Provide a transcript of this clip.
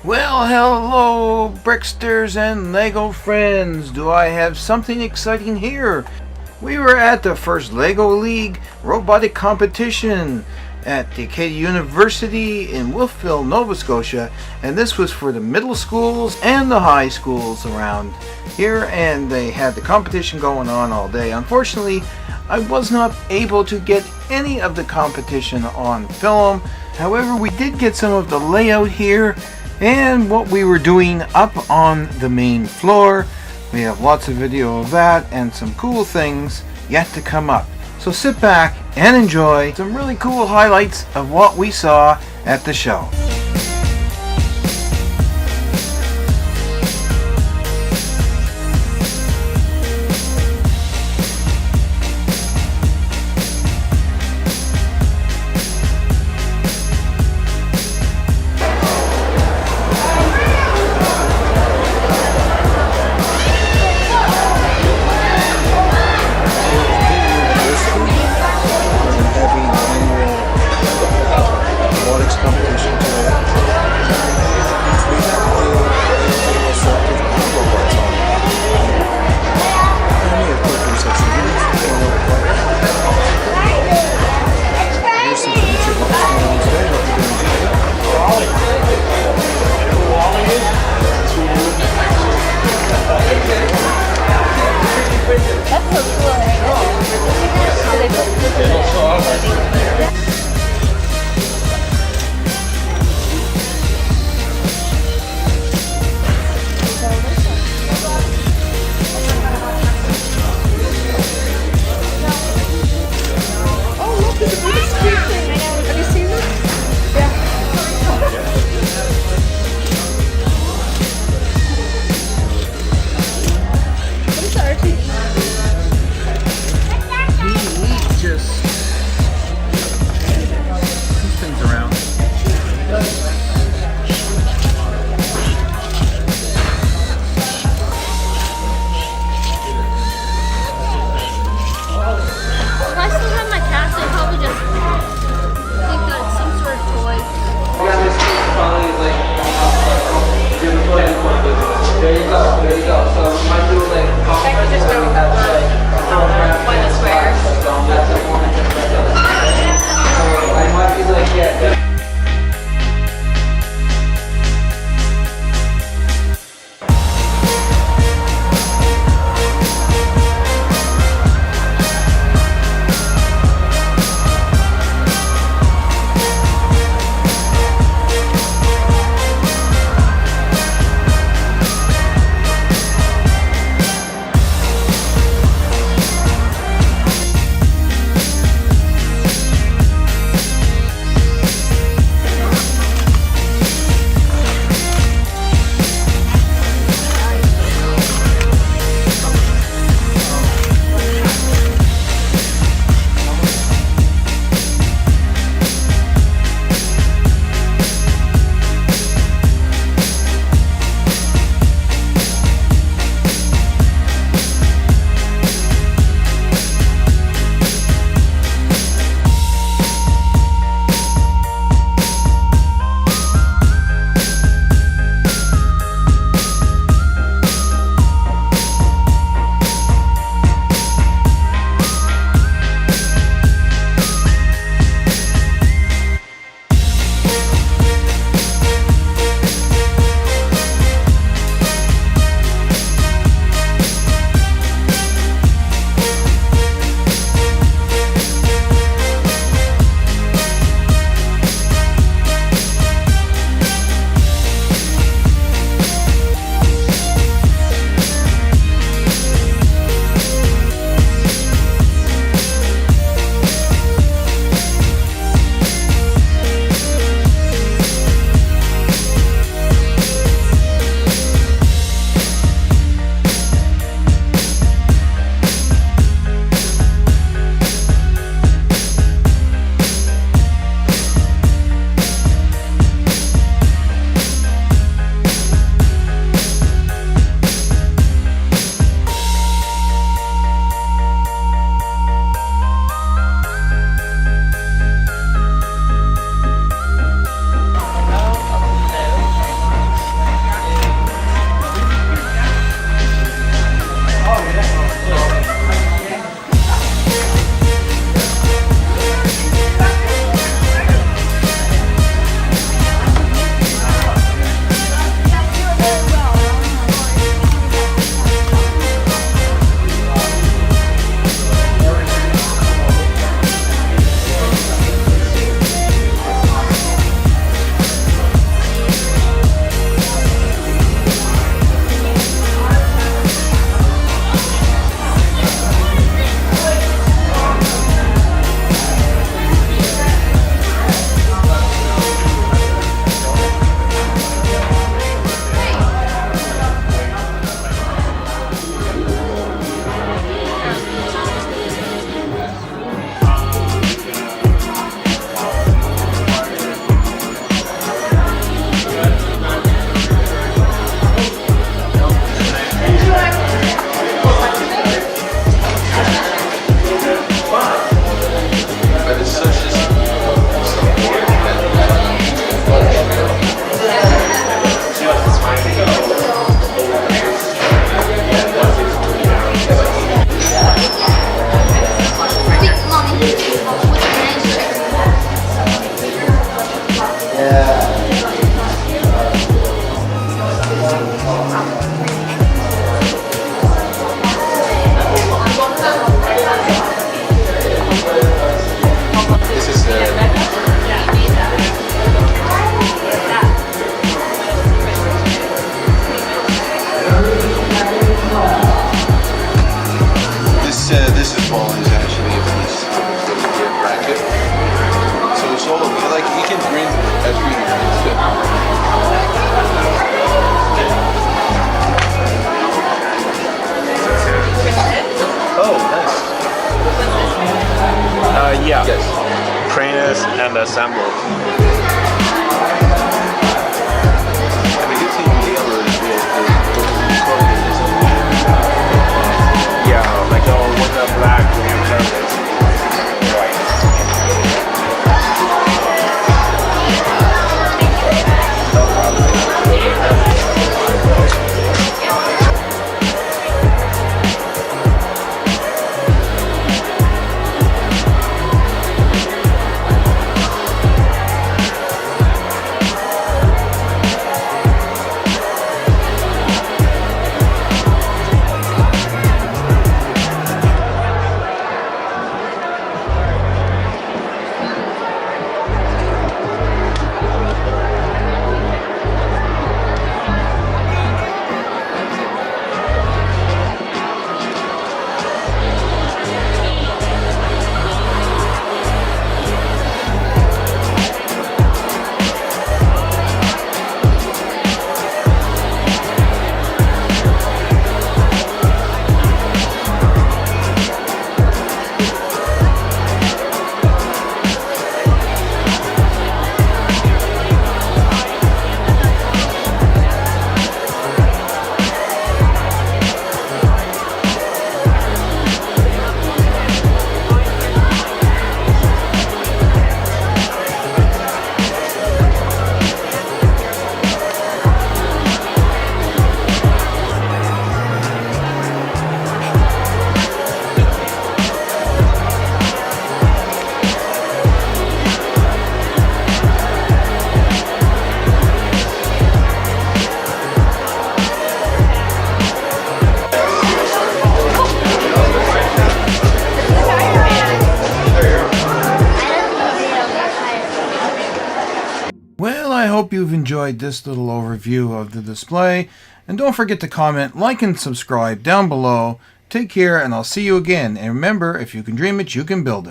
Well, hello, Bricksters and Lego friends. Do I have something exciting here? We were at the first Lego League Robotic competition at the Acadia University in Wolfville, Nova Scotia, and this was for the middle schools and the high schools around here, and they had the competition going on all day. Unfortunately, I was not able to get any of the competition on film. However, we did get some of the layout here and what we were doing up on the main floor. We have lots of video of that and some cool things yet to come up. So sit back and enjoy some really cool highlights of what we saw at the show. Robotics competition today. I hope you've enjoyed this little overview of the display. And don't forget to comment, like, and subscribe down below. Take care, and I'll see you again. And remember, if you can dream it, you can build it.